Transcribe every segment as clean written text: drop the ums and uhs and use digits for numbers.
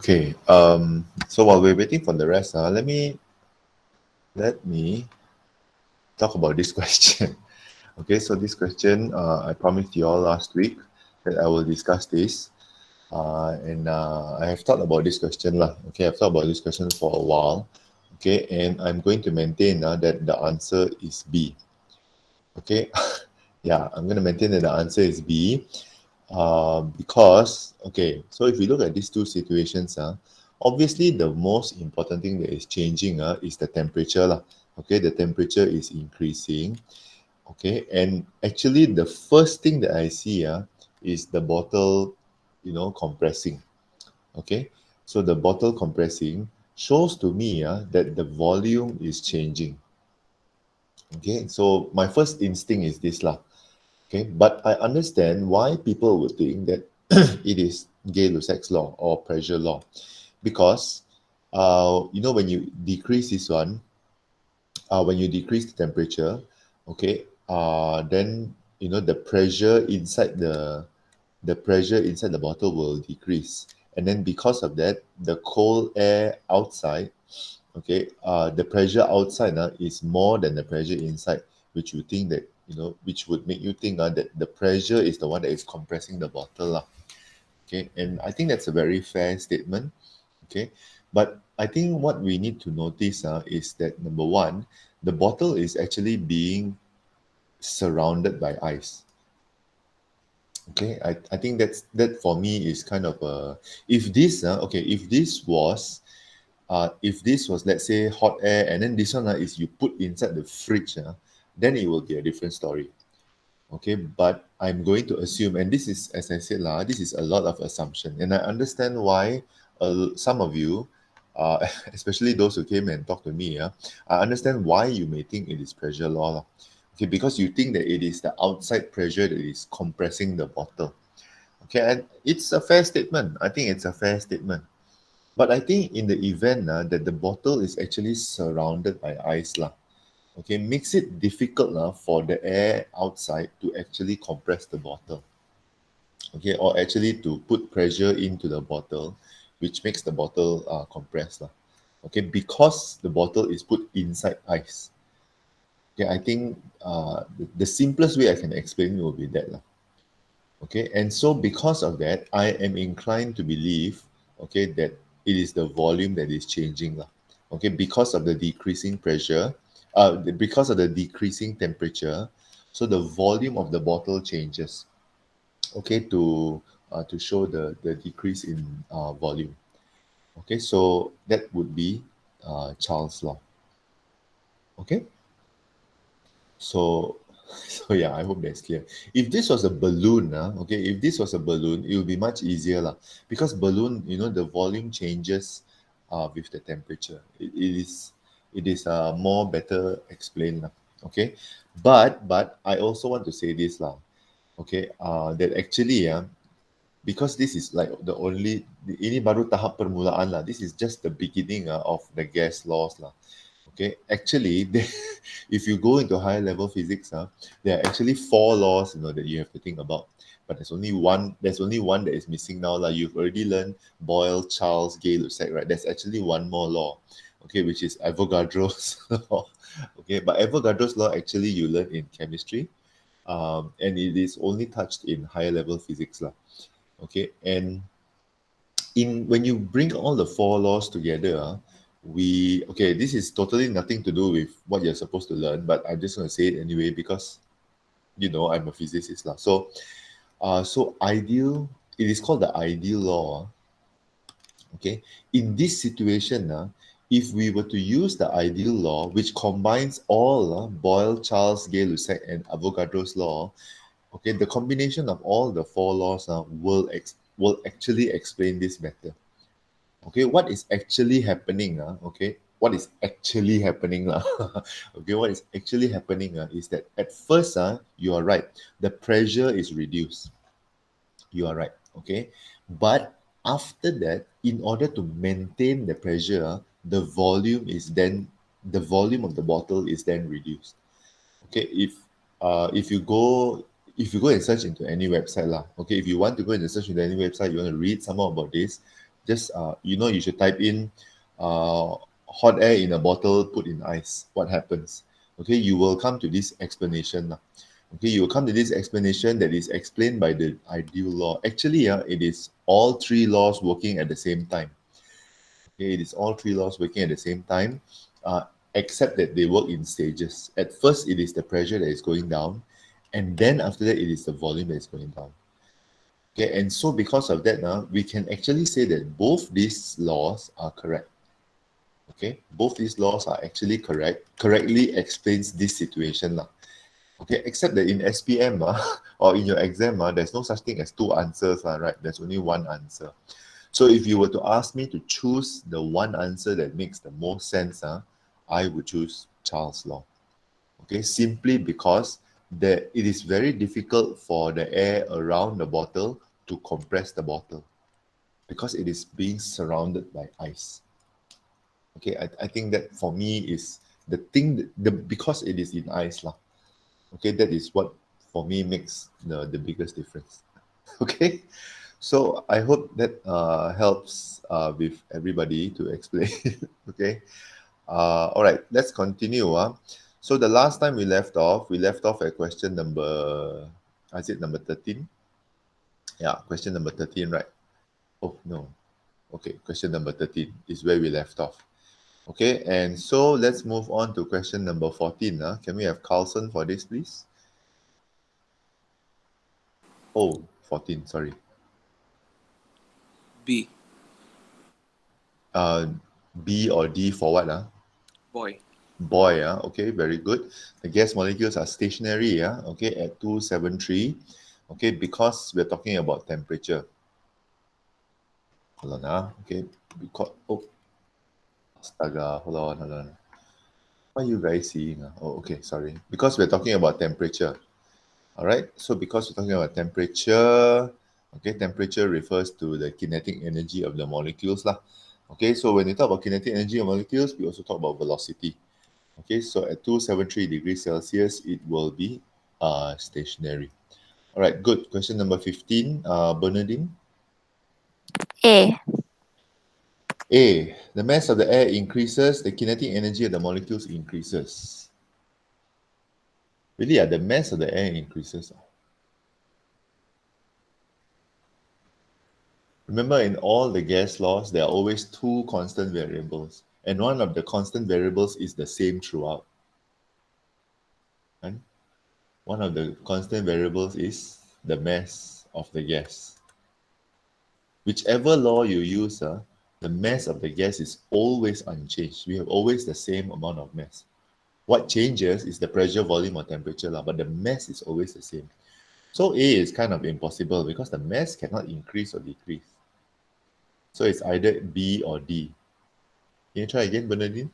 Okay, so while we're waiting for the rest, let me talk about this question. Okay, so this question, I promised you all last week that I will discuss this. And I have thought about this question lah. Okay, I've thought about this question for a while. Okay, and I'm going to maintain that the answer is B. Okay, yeah, I'm going to maintain that the answer is B. Because, okay, so if we look at these two situations, obviously the most important thing that is changing is the temperature lah. Okay, the temperature is increasing. Okay, and actually the first thing that I see is the bottle, compressing. Okay, so the bottle compressing shows to me that the volume is changing. Okay, so my first instinct is this lah. Okay, but I understand why people would think that it is Gay-Lussac's law or pressure law, because when you decrease this one, when you decrease the temperature, okay, then the pressure inside the bottle will decrease, and then because of that, the cold air outside, okay, the pressure outside is more than the pressure inside, which you think that which would make you think that the pressure is the one that is compressing the bottle lah. Okay, and I think that's a very fair statement. Okay, but I think what we need to notice is that number one, the bottle is actually being surrounded by ice. Okay, I think that for me is kind of a, if this was, let's say, hot air, and then this one is you put inside the fridge, then it will be a different story. Okay, but I'm going to assume, and this is, as I said, this is a lot of assumption, and I understand why some of you, especially those who came and talked to me, I understand why you may think it is pressure law. Okay, because you think that it is the outside pressure that is compressing the bottle. Okay, and it's a fair statement. I think it's a fair statement. But I think in the event that the bottle is actually surrounded by ice, okay, makes it difficult for the air outside to actually compress the bottle. Okay, or actually to put pressure into the bottle, which makes the bottle compress. Okay, because the bottle is put inside ice. Okay, I think the simplest way I can explain it will be that. Okay, and so because of that, I am inclined to believe, okay, that it is the volume that is changing. Okay, because of the decreasing pressure, because of the decreasing temperature, so the volume of the bottle changes. Okay, to show the decrease in volume. Okay, so that would be Charles' law. Okay, so so yeah, I hope that's clear. If this was a balloon, okay, if this was a balloon, it would be much easier because balloon, the volume changes with the temperature. It is more better explained okay. But I also want to say this okay, that actually because this is like the only, ini baru tahap permulaan this is just the beginning of the gas laws Okay, actually, if you go into higher level physics, there are actually 4 laws that you have to think about. But there's only one. There's only one that is missing now. You've already learned Boyle, Charles, Gay-Lussac, right? There's actually one more law, okay, which is Avogadro's law. Okay, but Avogadro's law actually you learn in chemistry, and it is only touched in higher level physics, Okay, and when you bring all the 4 laws together, okay, this is totally nothing to do with what you're supposed to learn, but I'm just going to say it anyway because I'm a physicist so ideal, it is called the ideal law. Okay, in this situation if we were to use the ideal law, which combines all Boyle, Charles, Gay-Lussac, and Avogadro's law, okay, the combination of all the 4 laws will actually explain this better. Okay, what is actually happening okay, what is actually happening okay, what is actually happening is that at first you are right, the pressure is reduced, you are right, okay, but after that, in order to maintain the pressure, the volume of the bottle is then reduced. Okay, if you go and search into any website okay, if you want to go and search into any website, you want to read some more about this, Just you should type in hot air in a bottle put in ice. What happens? Okay, you will come to this explanation now. Okay, you will come to this explanation that is explained by the ideal law. Actually, it is all three laws working at the same time. Okay, it is all three laws working at the same time, uh, except that they work in stages. At first, it is the pressure that is going down, and then after that, it is the volume that is going down. Okay, and so because of that, now we can actually say that both these laws are correct. Okay, both these laws are actually correct, correctly explains this situation. Okay, except that in SPM or in your exam, there's no such thing as two answers, right? There's only one answer. So if you were to ask me to choose the one answer that makes the most sense, I would choose Charles' law. Okay, simply because it is very difficult for the air around the bottle to compress the bottle because it is being surrounded by ice. Okay, I think that for me is the thing because it is in ice lah. Okay, that is what for me makes the biggest difference. Okay, so I hope that helps with everybody to explain. Okay, all right, let's continue. So the last time we left off at question number, is it number 13? Yeah, question number 13, right? Oh, no. Okay, question number 13 is where we left off. Okay, and so let's move on to question number 14. Can we have Carlson for this, please? Oh, 14, sorry. B. B or D for what? Boy. Boy, okay, very good. The gas molecules are stationary, okay, at 273. Okay, because we're talking about temperature. Hold on, okay, because, astaga, hold on. What are you guys seeing? Oh, okay, sorry. Because we're talking about temperature. All right, so because we're talking about temperature, okay, temperature refers to the kinetic energy of the molecules lah. Okay, so when we talk about kinetic energy of molecules, we also talk about velocity. Okay, so at 273 degrees Celsius, it will be stationary. All right, good. Question number 15, Bernardine. A. A, the mass of the air increases, the kinetic energy of the molecules increases. Really, the mass of the air increases. Remember, in all the gas laws, there are always two constant variables, and one of the constant variables is the same throughout. And one of the constant variables is the mass of the gas. Whichever law you use, the mass of the gas is always unchanged. We have always the same amount of mass. What changes is the pressure, volume, or temperature, but the mass is always the same. So A is kind of impossible because the mass cannot increase or decrease. So it's either B or D. Can you try again, Bernardine?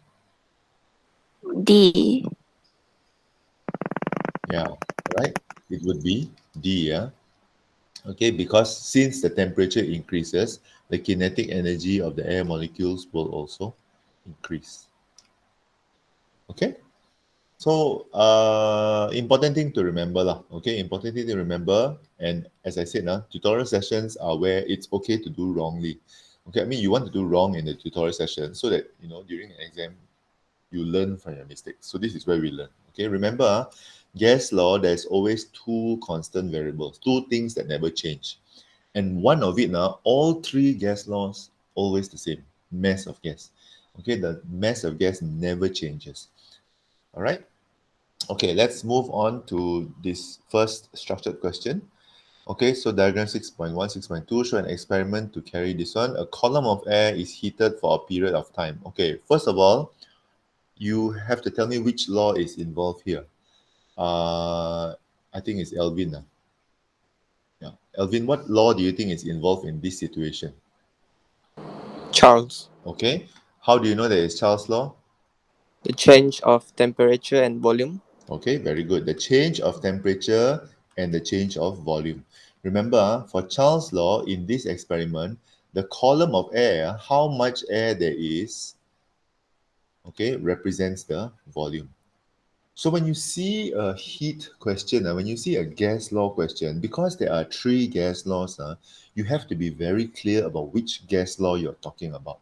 D. Yeah, right. It would be D, Okay, because since the temperature increases, the kinetic energy of the air molecules will also increase. Okay, so important thing to remember lah. Okay, important thing to remember. And as I said, tutorial sessions are where it's okay to do wrongly. Okay, I mean you want to do wrong in the tutorial session so that during an exam you learn from your mistakes. So this is where we learn. Okay, remember, gas law, there's always two constant variables, two things that never change. And one of it now, all three gas laws always the same, mass of gas. Okay, the mass of gas never changes. All right. Okay, let's move on to this first structured question. Okay, so diagram 6.1, 6.2 show an experiment to carry this one. A column of air is heated for a period of time. Okay, first of all, you have to tell me which law is involved here. I think it's Elvin. Yeah. Elvin, what law do you think is involved in this situation? Charles. Okay. How do you know that it's Charles' law? The change of temperature and volume. Okay, very good. The change of temperature and the change of volume. Remember, for Charles' law, in this experiment, the column of air, how much air there is, okay, represents the volume. So when you see a heat question, when you see a gas law question, because there are three gas laws, you have to be very clear about which gas law you're talking about.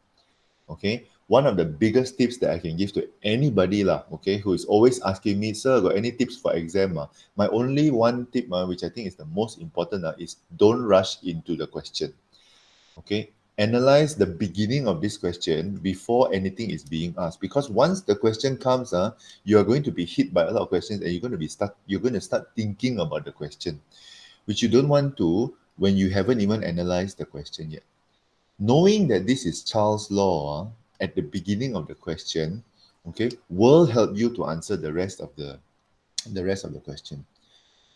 Okay, one of the biggest tips that I can give to anybody lah, okay, who is always asking me, sir, got any tips for exam? My only one tip, which I think is the most important, is don't rush into the question. Okay, analyze the beginning of this question before anything is being asked, because once the question comes, you are going to be hit by a lot of questions, and you're going to start thinking about the question, which you don't want to when you haven't even analyzed the question yet. Knowing that this is Charles' law at the beginning of the question, okay, will help you to answer the rest of the question.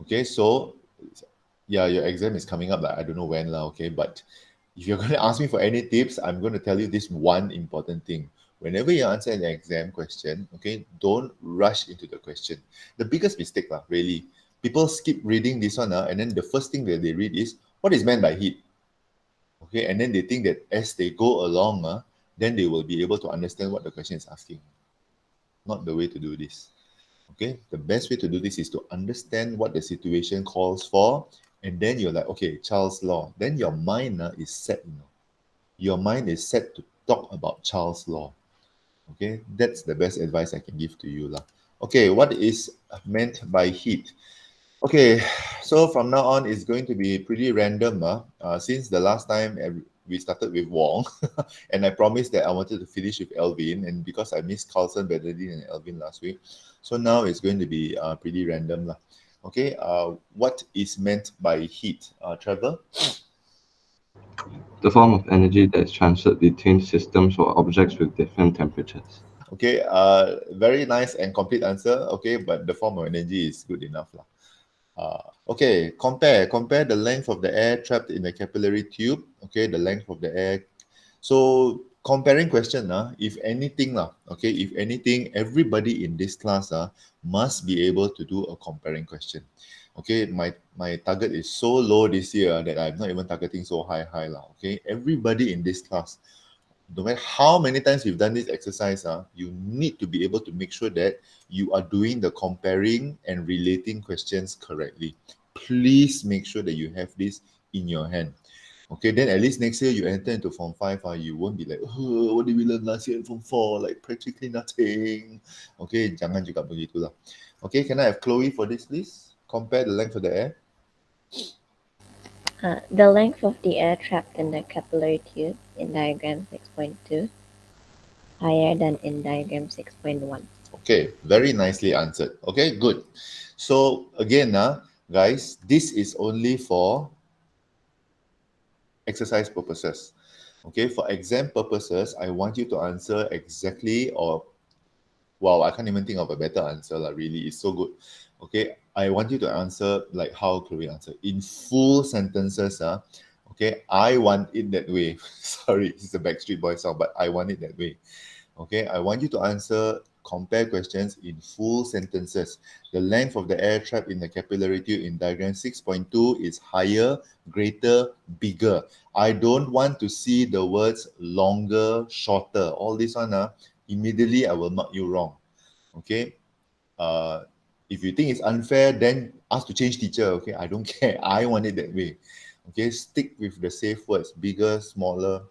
Okay, so yeah, your exam is coming up. Like, I don't know when lah. Okay, but if you're going to ask me for any tips, I'm going to tell you this one important thing. Whenever you answer an exam question, okay, don't rush into the question. The biggest mistake lah, really, people skip reading this one, and then the first thing that they read is what is meant by heat. Okay, and then they think that as they go along, then they will be able to understand what the question is asking. Not the way to do this. Okay, the best way to do this is to understand what the situation calls for, and then you're like, okay, Charles' law. Then your mind is set. Your mind is set to talk about Charles' law. Okay, that's the best advice I can give to you lah. Okay, what is meant by heat? Okay, so from now on, it's going to be pretty random. Since the last time we started with Wong, and I promised that I wanted to finish with Elvin, and because I missed Carlson, Bernadine, and Elvin last week, so now it's going to be pretty random. Okay, what is meant by heat? Trevor? The form of energy that is transferred between systems or objects with different temperatures. Okay, very nice and complete answer. Okay, but the form of energy is good enough. Okay, compare the length of the air trapped in the capillary tube. Okay, the length of the air. So comparing question, if anything, if anything, everybody in this class must be able to do a comparing question. Okay, my target is so low this year that I'm not even targeting so high. Okay, everybody in this class, no matter how many times you've done this exercise, you need to be able to make sure that you are doing the comparing and relating questions correctly. Please make sure that you have this in your hand. Okay, then at least next year you enter into Form 5, you won't be like, oh, what did we learn last year in Form 4? Like practically nothing. Okay, jangan juga begitulah. Okay, can I have Chloe for this, please? Compare the length of the air. The length of the air trapped in the capillary tube in diagram 6.2 higher than in diagram 6.1. Okay, very nicely answered. Okay, good. So again, guys, this is only for exercise purposes. Okay, for exam purposes, I want you to answer exactly, or wow, I can't even think of a better answer. Really, it's so good. Okay, I want you to answer like how Chloe answered, in full sentences. Okay, I want it that way. Sorry, it's a Backstreet Boys song, but I want it that way. Okay, I want you to answer compare questions in full sentences. The length of the air trap in the capillary tube in diagram 6.2 is higher, greater, bigger. I don't want to see the words longer, shorter. All this one, immediately I will mark you wrong. Okay, if you think it's unfair, then ask to change teacher. Okay, I don't care. I want it that way. Okay, stick with the safe words: bigger, smaller,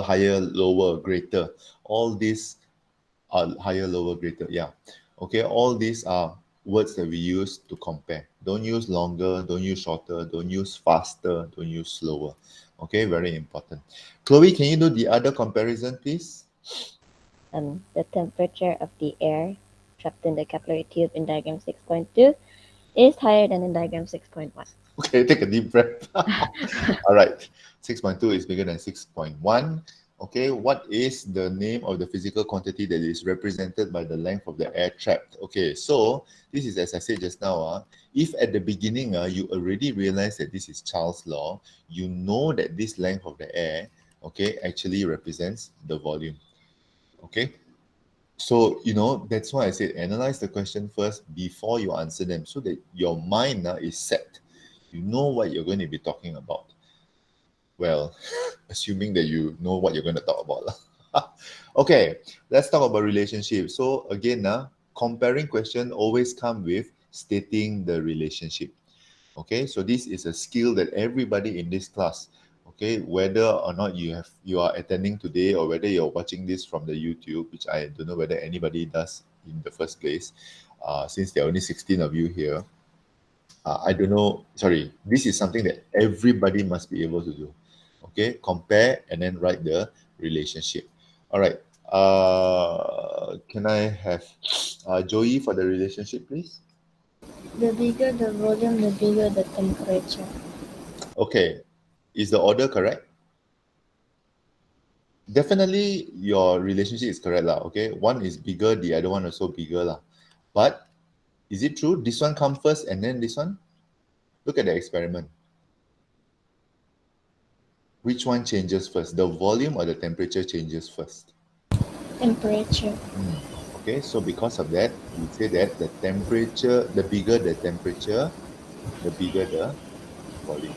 higher, lower, greater. All these are higher, lower, greater. Yeah. Okay, all these are words that we use to compare. Don't use longer, don't use shorter, don't use faster, don't use slower. Okay, very important. Chloe, can you do the other comparison, please? The temperature of the air trapped in the capillary tube in diagram 6.2 is higher than in diagram 6.1. Okay, take a deep breath. All right, 6.2 is bigger than 6.1. Okay, what is the name of the physical quantity that is represented by the length of the air trapped? Okay, so this is, as I said just now, if at the beginning you already realize that this is Charles' law, you know that this length of the air, okay, actually represents the volume. Okay, so that's why I said analyze the question first before you answer them, so that your mind is set. You know what you're going to be talking about. Well, assuming that you know what you're going to talk about. Okay, let's talk about relationships. So again, comparing question always come with stating the relationship. Okay, so this is a skill that everybody in this class, okay, whether or not you are attending today or whether you're watching this from the YouTube, which I don't know whether anybody does in the first place, since there are only 16 of you here. I don't know, sorry, this is something that everybody must be able to do. Okay, compare and then write the relationship. All right, can I have Joey for the relationship, please? The bigger the volume, the bigger the temperature. Okay, is the order correct? Definitely your relationship is correct lah. Okay, one is bigger, the other one also bigger lah. But is it true this one come first and then this one? Look at the experiment. Which one changes first, the volume or the temperature changes first? Temperature. Okay, so because of that, we say that the temperature, the bigger the temperature, the bigger the volume.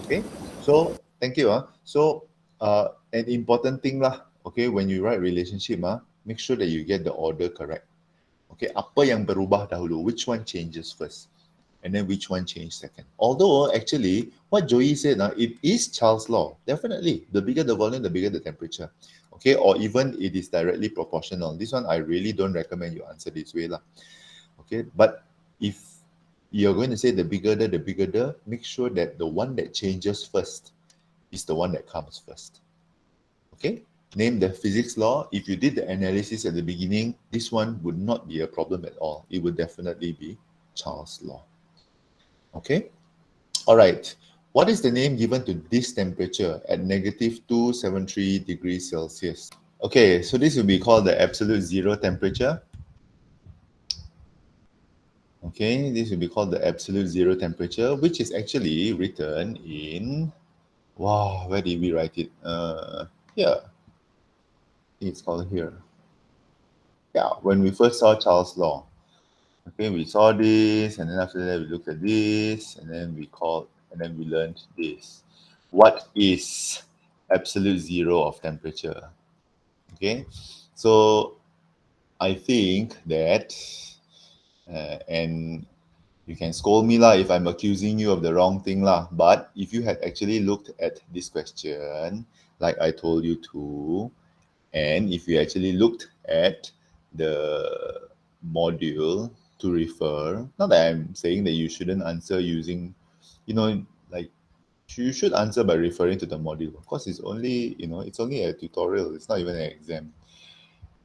Okay, so thank you. So an important thing lah, okay, when you write relationship, make sure that you get the order correct. Okay, apa yang berubah dahulu, which one changes first, and then which one change second. Although actually, what Joey said, it is Charles' law. Definitely, the bigger the volume, the bigger the temperature. Okay, or even it is directly proportional. This one I really don't recommend you answer this way lah. Okay, but if you're going to say the bigger the, make sure that the one that changes first is the one that comes first. Okay, name the physics law. If you did the analysis at the beginning, this one would not be a problem at all. It would definitely be Charles' law. Okay, all right. What is the name given to this temperature at -273 degrees Celsius? Okay, so this will be called the absolute zero temperature. Okay, this will be called the absolute zero temperature, which is actually written in, wow, where did we write it? Here. It's called here. Yeah, when we first saw Charles' law. Okay, we saw this, and then after that we looked at this, and then we learned this. What is absolute zero of temperature? Okay, so I think that, and you can scold me lah if I'm accusing you of the wrong thing lah, but if you had actually looked at this question, like I told you to, and if you actually looked at the module to refer, not that I'm saying that you shouldn't answer using, like you should answer by referring to the module. Of course, it's only, it's only a tutorial. It's not even an exam.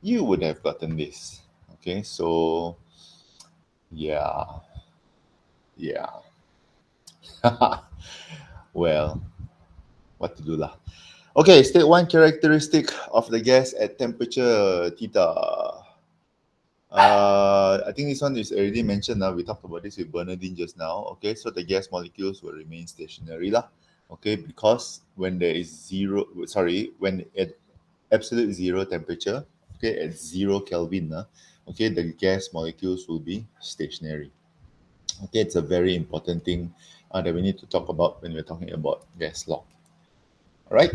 You would have gotten this. Okay, so yeah. Well, what to do lah? Okay, state one characteristic of the gas at temperature theta. I think this one is already mentioned now. We talked about this with Bernardine just now. Okay, so the gas molecules will remain stationary lah. Okay, because when there is when at absolute zero temperature, okay, at 0 Kelvin, okay, the gas molecules will be stationary. Okay, it's a very important thing that we need to talk about when we're talking about gas law. All right,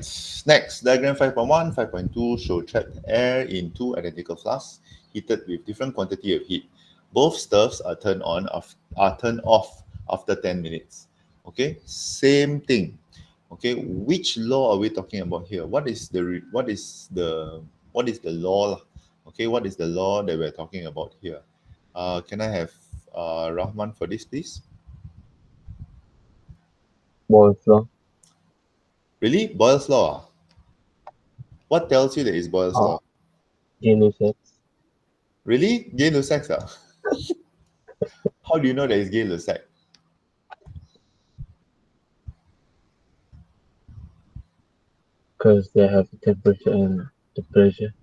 next, diagram 5.1, 5.2 show trapped air in two identical flasks heated with different quantity of heat. Both stoves are turned off after 10 minutes. Okay, same thing. Okay, which law are we talking about here? What is the law? Okay, what is the law that we're talking about here? Can I have Rahman for this, please? Boyle's law. Really? Boyle's law? What tells you that it's Boyle's law? Gay-Lussac. Really? Gay-Lussac? How do you know that it's Gay-Lussac? Because they have the temperature and the pressure.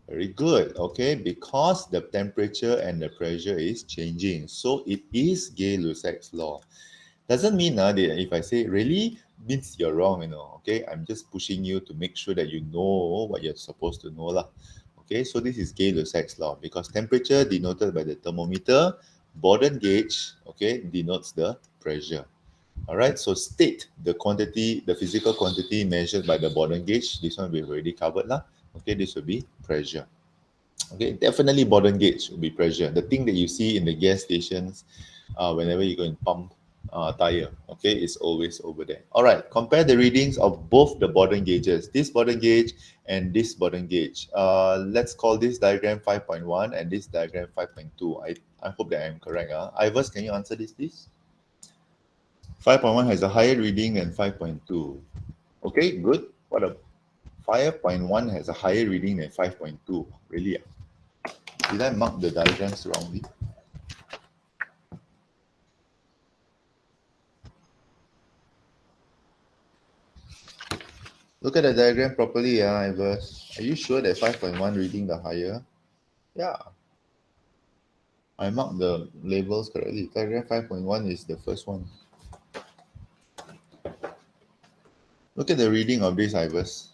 Very good. Okay, because the temperature and the pressure is changing. So it is Gay-Lussac's law. Doesn't mean that if I say really, means you're wrong, okay? I'm just pushing you to make sure that you know what you're supposed to know lah. Okay, so this is Gay-Lussac's law because temperature denoted by the thermometer, Bourdon gauge, okay, denotes the pressure. All right, so state the quantity, the physical quantity measured by the Bourdon gauge. This one we've already covered lah. Okay, this will be pressure. Okay, definitely bottom gauge will be pressure. The thing that you see in the gas stations, whenever you go and pump tire, okay, is always over there. All right, compare the readings of both the bottom gauges, this bottom gauge and this bottom gauge. Let's call this diagram 5.1 and this diagram 5.2. I hope that I'm correct. Ivers, can you answer this, please? 5.1 has a higher reading than 5.2. Okay, good. What a 5.1 has a higher reading than 5.2. Really? Did I mark the diagrams wrongly? Look at the diagram properly, Ivers. Are you sure that 5.1 reading the higher? Yeah. I marked the labels correctly. Diagram 5.1 is the first one. Look at the reading of this, Ivers.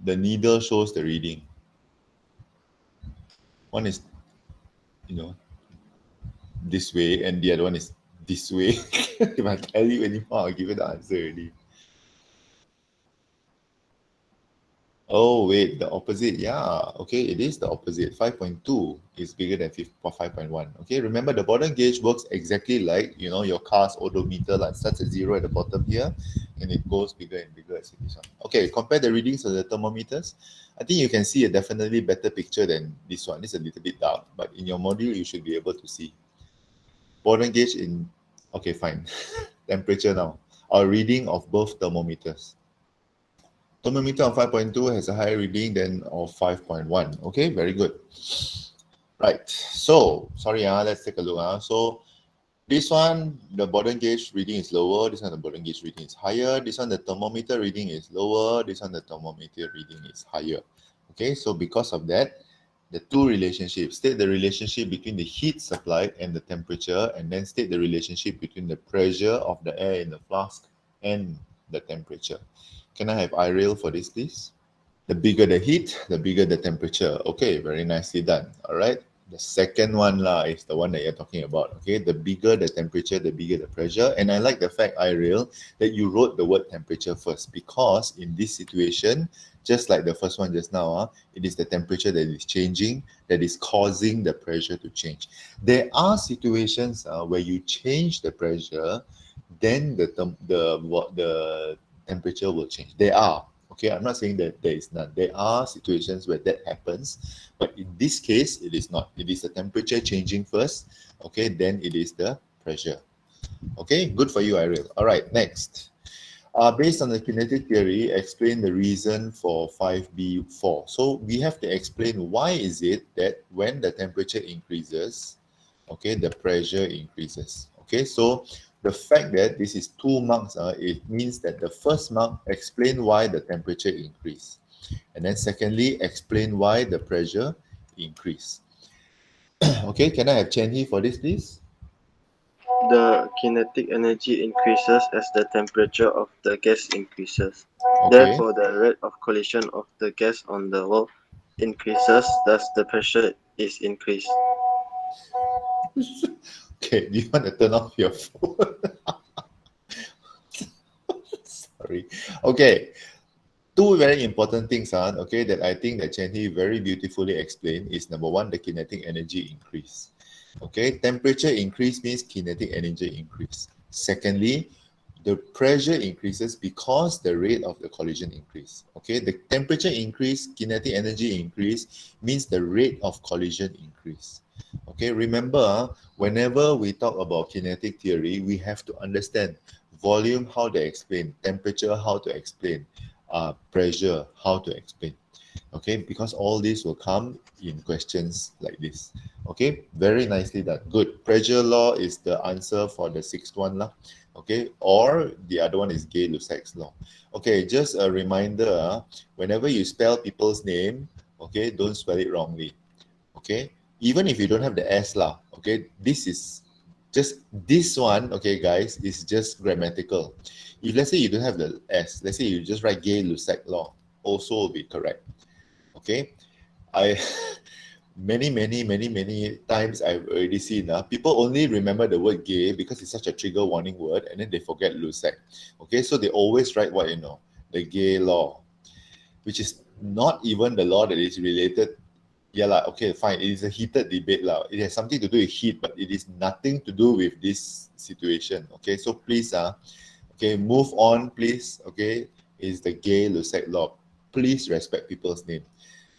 The needle shows the reading. One is, this way, and the other one is this way. If I tell you anymore, I'll give you the answer already. Oh, wait, the opposite. Yeah, okay, it is the opposite. 5.2 is bigger than 5.1. Okay, remember the bottom gauge works exactly like, your car's odometer, like starts at 0 at the bottom here, and it goes bigger and bigger as this one. Okay, compare the readings of the thermometers. I think you can see a definitely better picture than this one. It's a little bit dark, but in your module, you should be able to see. Bottom gauge in, okay, fine. Temperature now. Our reading of both thermometers. Thermometer of 5.2 has a higher reading than of 5.1. Okay, very good. Right, so, sorry, let's take a look. So, this one, the bottom gauge reading is lower. This one, the bottom gauge reading is higher. This one, the thermometer reading is lower. This one, the thermometer reading is higher. Okay, so because of that, the two relationships, state the relationship between the heat supplied and the temperature, and then state the relationship between the pressure of the air in the flask and the temperature. Can I have IREL for this, please? The bigger the heat, the bigger the temperature. Okay, very nicely done. All right. The second one is the one that you're talking about. Okay, the bigger the temperature, the bigger the pressure. And I like the fact, IREL, that you wrote the word temperature first, because in this situation, just like the first one just now, it is the temperature that is changing that is causing the pressure to change. There are situations where you change the pressure, then the temperature will change. There are. Okay, I'm not saying that there is none. There are situations where that happens, but in this case, it is not. It is the temperature changing first, okay, then it is the pressure. Okay, good for you, Ariel. All right, next. Based on the kinetic theory, explain the reason for 5B4. So we have to explain why is it that when the temperature increases, okay, the pressure increases. Okay, so the fact that this is 2 marks, it means that the first mark, explain why the temperature increased. And then secondly, explain why the pressure increased. Okay, can I have Chen He for this, please? The kinetic energy increases as the temperature of the gas increases. Okay. Therefore, the rate of collision of the gas on the wall increases, thus the pressure is increased. Okay, do you want to turn off your phone? Sorry. Okay. Two very important things, okay, that I think that Chen He very beautifully explained is number one, the kinetic energy increase. Okay, temperature increase means kinetic energy increase. Secondly, the pressure increases because the rate of the collision increase. Okay, the temperature increase, kinetic energy increase means the rate of collision increase. Okay, remember, whenever we talk about kinetic theory, we have to understand volume, how to explain, temperature, how to explain, pressure, how to explain. Okay, because all these will come in questions like this. Okay, very nicely done. Good. Pressure law is the answer for the sixth one lah. Okay, or the other one is Gay-Lussac's law. Okay, just a reminder, whenever you spell people's name, okay, don't spell it wrongly. Okay, even if you don't have the S lah, okay, this is just this one, okay, guys, is just grammatical. If let's say you don't have the S, let's say you just write Gay-Lussac law, also will be correct. Okay, I many times I've already seen people only remember the word gay because it's such a trigger warning word, and then they forget Lussac. Okay, so they always write what the gay law, which is not even the law that is related. Yeah, lah, okay, fine. It is a heated debate. Lah. It has something to do with heat, but it is nothing to do with this situation. Okay, so please, okay, move on, please. Okay, is the Gay-Lussac law. Please respect people's name.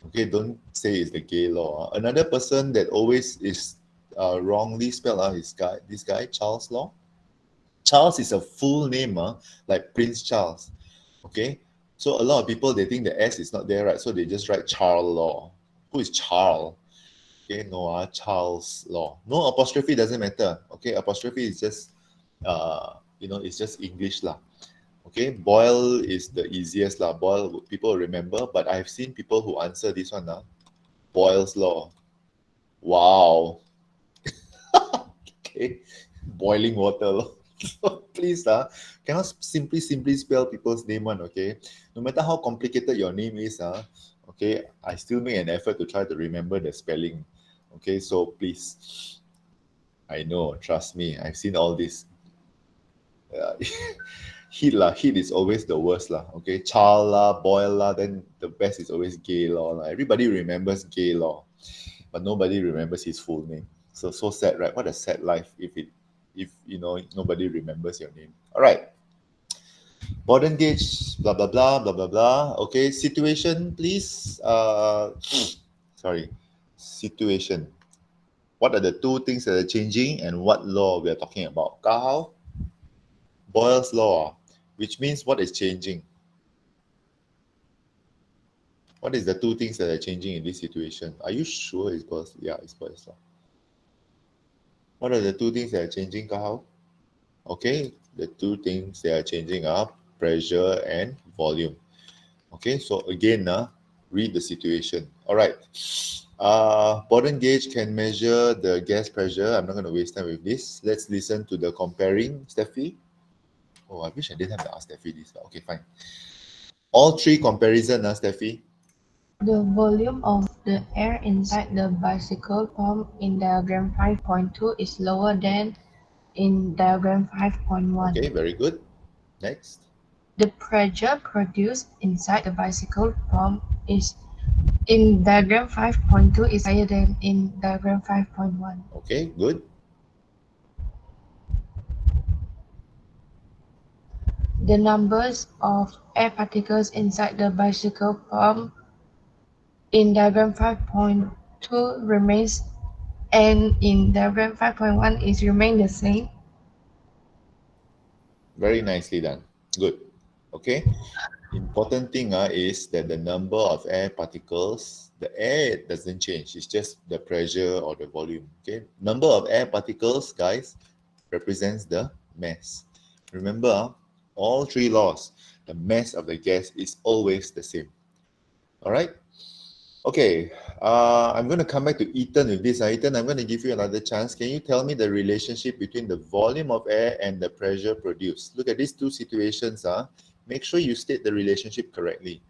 Okay, don't say it's the gay law. Another person that always is wrongly spelled out is this guy, Charles Law. Charles is a full name, like Prince Charles. Okay, so a lot of people, they think the S is not there, right? So they just write Charles Law. Who is Charles? Okay, no, Charles Law. No apostrophe, doesn't matter. Okay, apostrophe is just, it's just English lah. Okay, Boyle is the easiest lah. Boyle, people remember, but I've seen people who answer this one now. Boyle's Law. Wow. Okay, boiling water law. Please, cannot simply spell people's name one, okay? No matter how complicated your name is, okay, I still make an effort to try to remember the spelling. Okay, so please. I know, trust me, I've seen all this. Heat is always the worst lah. Okay, Charles lah, Boyle lah, then the best is always Gay Law lah. Everybody remembers Gay Law, but nobody remembers his full name. So sad, right? What a sad life if nobody remembers your name. All right. Borden gauge, blah blah blah blah blah blah. Okay, situation, please. Sorry, situation. What are the two things that are changing and what law we are talking about? Kahau? Boyle's law, which means what is changing? What is the two things that are changing in this situation? Are you sure it's Boyle's? Yeah, it's Boyle's law. What are the two things that are changing, Kahau? Okay, the two things that are changing are pressure and volume. Okay, so again, read the situation. All right. Borden gauge can measure the gas pressure. I'm not going to waste time with this. Let's listen to the comparing. Steffi? Oh, I wish I didn't have to ask Steffi this. Okay, fine. All three comparison, Steffi. The volume of the air inside the bicycle pump in diagram 5.2 is lower than in diagram 5.1. Okay, very good. Next. The pressure produced inside the bicycle pump is in diagram 5.2 is higher than in diagram 5.1. Okay, good. The numbers of air particles inside the bicycle pump in diagram 5.2 remains and in diagram 5.1 is remain the same. Very nicely done. Good. Okay. Important thing is that the number of air particles, the air doesn't change. It's just the pressure or the volume. Okay. Number of air particles, guys, represents the mass. Remember, all three laws, the mass of the gas is always the same. All right. Okay, I'm going to come back to Ethan with this. Ethan, I'm going to give you another chance. Can you tell me the relationship between the volume of air and the pressure produced? Look at these two situations. Make sure you state the relationship correctly.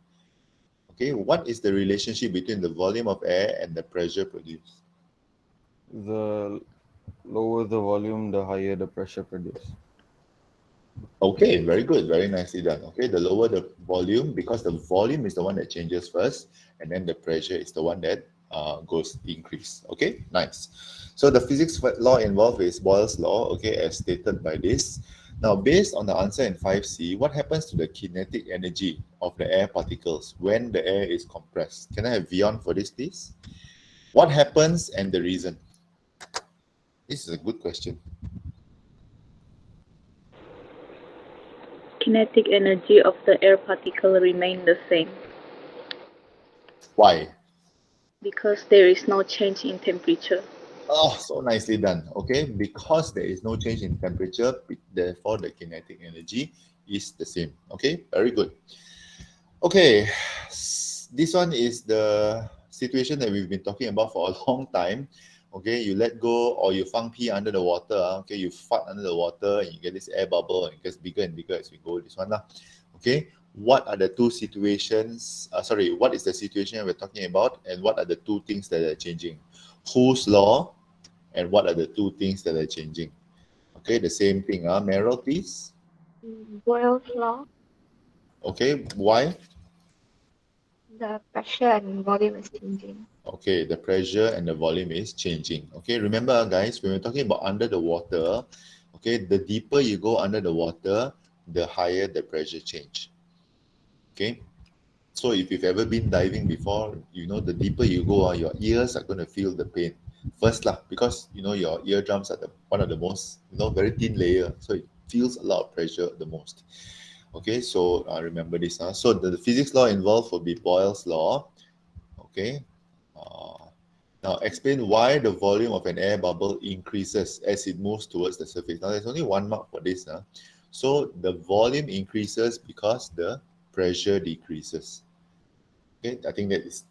Okay, what is the relationship between the volume of air and the pressure produced? The lower the volume, the higher the pressure produced. Okay, very good. Very nicely done. Okay, the lower the volume, because the volume is the one that changes first, and then the pressure is the one that goes increase. Okay, nice. So the physics law involved is Boyle's law, okay, as stated by this. Now, based on the answer in 5C, what happens to the kinetic energy of the air particles when the air is compressed? Can I have Vion for this, please? What happens and the reason? This is a good question. Kinetic energy of the air particle remain the same. Why? Because there is no change in temperature. Oh, so nicely done. Okay, because there is no change in temperature, therefore the kinetic energy is the same. Okay, very good. Okay, this one is the situation that we've been talking about for a long time. Okay, you let go or you fang pee under the water. Okay, you fart under the water and you get this air bubble and it gets bigger and bigger as we go. This one lah. Okay, what are the two situations? What is the situation we're talking about, and what are the two things that are changing? Whose law, and what are the two things that are changing? Okay, the same thing. Meryl, please. Boyle's law. Okay, why? the pressure and volume is changing. Okay, the pressure and the volume is changing. Okay, remember guys, when we're talking about under the water, okay, the deeper you go under the water, the higher the pressure change. Okay, so if you've ever been diving before, you know the deeper you go, your ears are going to feel the pain first lah, because you know your eardrums are one of the most, very thin layer, so it feels a lot of pressure the most. Okay, so remember this. So the physics law involved will be Boyle's law. Okay, now explain why the volume of an air bubble increases as it moves towards the surface. Now there's only one mark for this. So the volume increases because the pressure decreases. Okay, I think that is,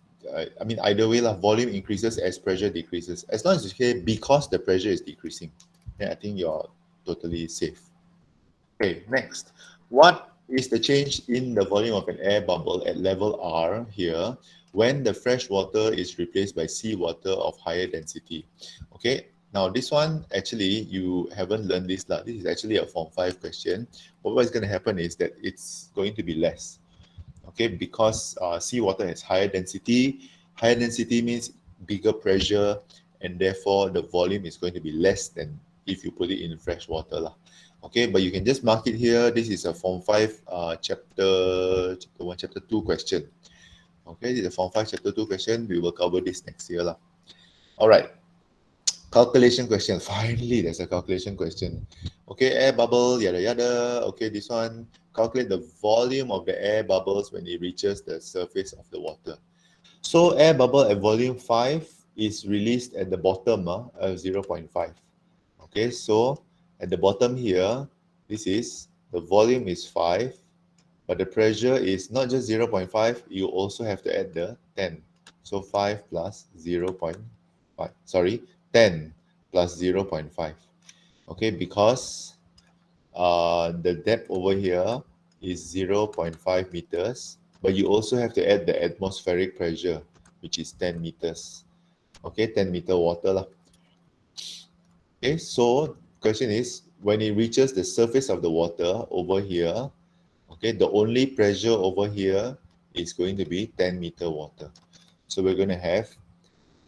either way, volume increases as pressure decreases. As long as you say because the pressure is decreasing, then I think you're totally safe. Okay, next. What is the change in the volume of an air bubble at level R here when the fresh water is replaced by seawater of higher density? Okay, now this one, actually, you haven't learned this. This is actually a Form 5 question. But what is going to happen is that it's going to be less. Okay, because seawater has higher density. Higher density means bigger pressure, and therefore the volume is going to be less than if you put it in fresh water. Okay, but you can just mark it here. This is a Form 5 chapter 1, chapter 2 question. Okay, this is a Form 5 chapter 2 question. We will cover this next year. All right. Calculation question. Finally, there's a calculation question. Okay, air bubble, yada yada. Okay, this one, calculate the volume of the air bubbles when it reaches the surface of the water. So air bubble at volume 5 is released at the bottom of 0.5. Okay, so at the bottom here, this is, the volume is 5, but the pressure is not just 0.5, you also have to add the 10. So 5 plus 0.5, 10 plus 0.5. Okay, because the depth over here is 0.5 meters, but you also have to add the atmospheric pressure, which is 10 meters. Okay, 10 meter water. Okay, so question is, when it reaches the surface of the water over here, okay, the only pressure over here is going to be 10 meter water. So we're going to have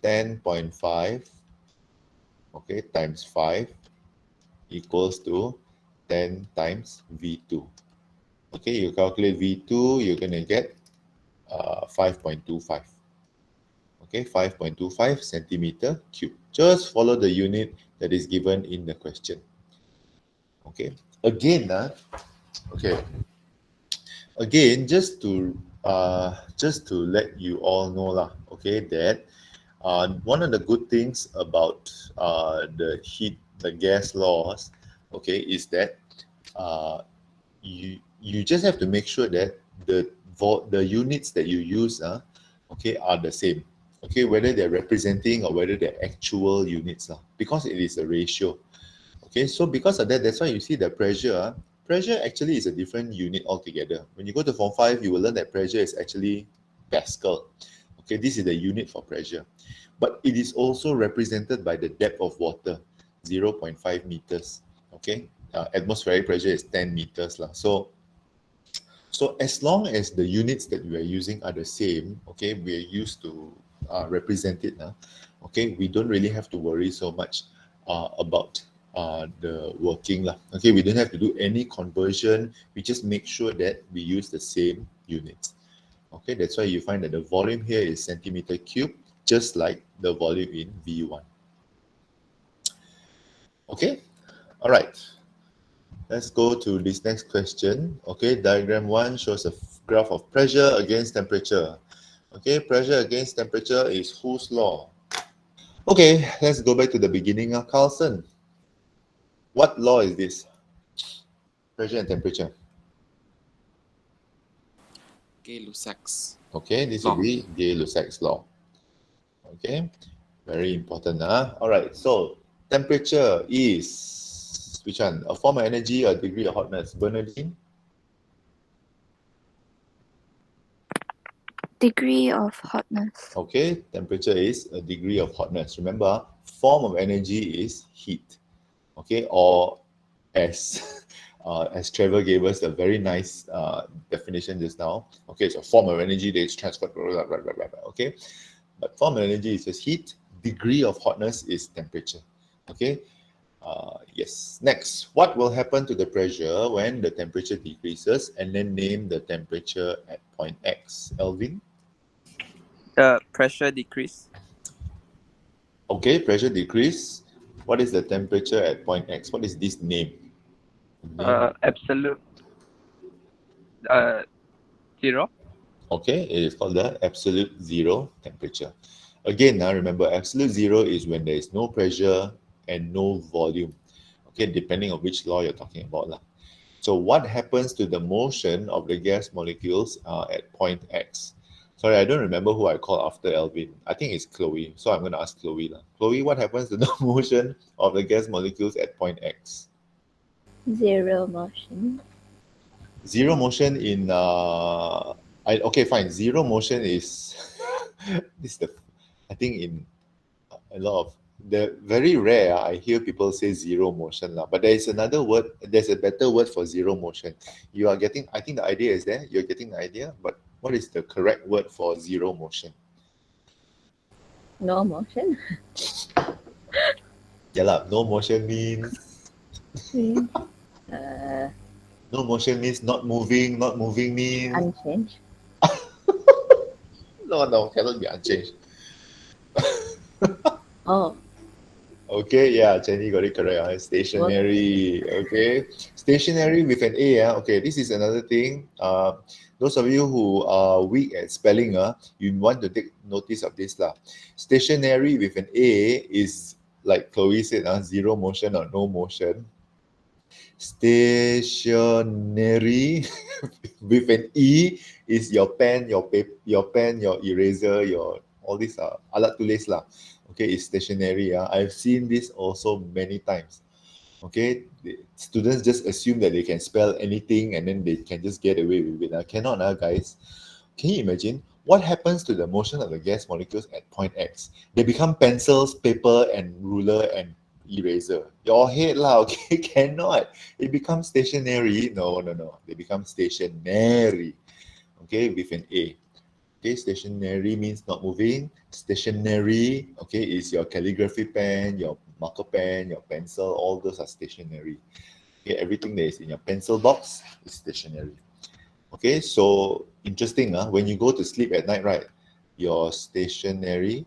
10.5, okay, times 5 equals to 10 times V2. Okay, you calculate V2, you're going to get 5.25. Okay, 5.25 centimeter cube. Just follow the unit that is given in the question. Okay, again, again, just to let you all know okay, that one of the good things about the gas laws, okay, is that you just have to make sure that the units that you use okay, are the same. Okay, whether they're representing or whether they're actual units because it is a ratio. Okay, so because of that, that's why you see the pressure. Pressure actually is a different unit altogether. When you go to Form 5, you will learn that pressure is actually Pascal. Okay, this is the unit for pressure. But it is also represented by the depth of water, 0.5 meters. Okay, atmospheric pressure is 10 meters. So as long as the units that we are using are the same, okay, we are used to represent it now. Okay, we don't really have to worry so much about the working. Okay, we don't have to do any conversion. We just make sure that we use the same units. Okay, that's why you find that the volume here is centimeter cube, just like the volume in V1. Okay, all right. Let's go to this next question. Okay, diagram 1 shows a graph of pressure against temperature. Okay, pressure against temperature is whose law? Okay, let's go back to the beginning. Carlson, what law is this? Pressure and temperature. Gay-Lussac's. Okay, this will be Gay-Lussac's law. Okay, very important. All right, so temperature is which one? A form of energy or degree of hotness? Bernardine? Degree of hotness. Okay, temperature is a degree of hotness. Remember, form of energy is heat. Okay, or as as Trevor gave us a very nice definition just now. Okay, so form of energy that is transferred, okay? But form of energy is just heat, degree of hotness is temperature, okay? Yes, next, what will happen to the pressure when the temperature decreases, and then name the temperature at point X, Elvin? The pressure decrease. Okay, pressure decrease. What is the temperature at point X? What is this name? Absolute 0. Okay, it is called the absolute zero temperature. Again, now remember, absolute zero is when there is no pressure and no volume. Okay, depending on which law you're talking about. Lah. So what happens to the motion of the gas molecules at point X? Sorry, I don't remember who I called after Elvin. I think it's Chloe. So I'm going to ask Chloe. Lah. Chloe, what happens to the motion of the gas molecules at point X? Zero motion. Zero motion in okay, fine. Zero motion is this the I think in a lot of the very rare I hear people say zero motion lah. But there is another word. There's a better word for zero motion. You are getting. I think the idea is there. You're getting the idea. But what is the correct word for zero motion? No motion. Yeah lah. No motion means uh, no motion means not moving. Not moving means unchanged. no cannot be unchanged. Oh, Okay, yeah, Jenny got it correct. Stationary, okay. Stationary with an A, okay, this is another thing. Those of you who are weak at spelling, you want to take notice of this. Stationary with an A is, like Chloe said, zero motion or no motion. Stationary with an E is your pen, your paper, your eraser, your all these alat tulis lah. Okay, it's stationary. I've seen this also many times. Okay, the students just assume that they can spell anything and then they can just get away with it. Cannot, guys. Can you imagine what happens to the motion of the gas molecules at point X? They become pencils, paper, and ruler and eraser. Your head lah, okay, cannot. It becomes stationary. No. They become stationary. Okay, with an A. Okay, stationary means not moving. Stationary, okay, is your calligraphy pen, your marker pen, your pencil, all those are stationary. Okay, everything that is in your pencil box is stationary. Okay, so interesting, when you go to sleep at night, right, your stationary,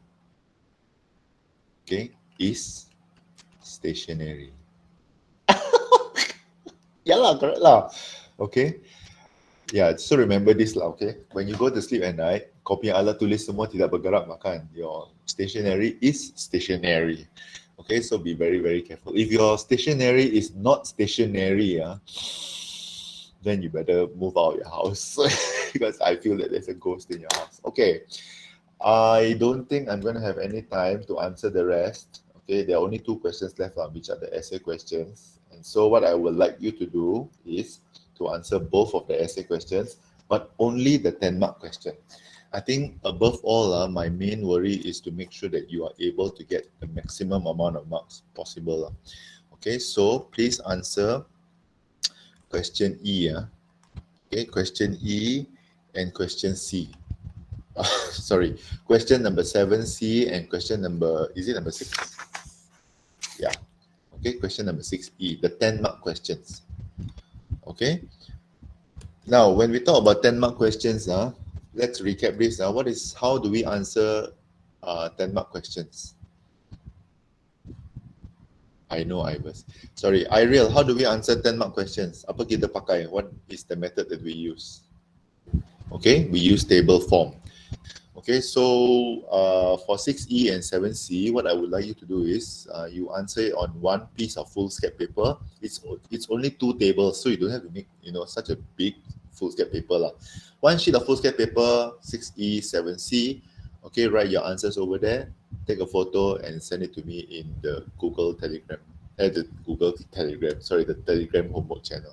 okay, is stationary. Yeah lah, correct lah. Okay. Yeah, so remember this lah, okay? When you go to sleep at night, kau punya alat tulis semua tidak bergerak makan. Your stationary is stationary. Okay, so be very, very careful. If your stationary is not stationary, then you better move out of your house because I feel that there's a ghost in your house. Okay, I don't think I'm going to have any time to answer the rest. Okay, there are only 2 questions left, which are the essay questions. And so what I would like you to do is to answer both of the essay questions, but only the 10-mark question. I think above all, my main worry is to make sure that you are able to get the maximum amount of marks possible. Okay, so please answer question E. Okay, question E and question C. Sorry, question number 7C and question number, is it number 6? Yeah. Okay, question number 6E, the 10-mark questions. Okay. Now, when we talk about 10-mark questions, let's recap this. How do we answer 10-mark questions? I know, Ivers. Sorry, Iril, how do we answer 10-mark questions? Apa kita pakai? What is the method that we use? Okay, we use table form. Okay, so for 6E and 7C, what I would like you to do is you answer it on one piece of foolscap paper. It's only 2 tables, so you don't have to make such a big foolscap paper. One sheet of foolscap paper, 6E, 7C. Okay, write your answers over there. Take a photo and send it to me in the Telegram homework channel.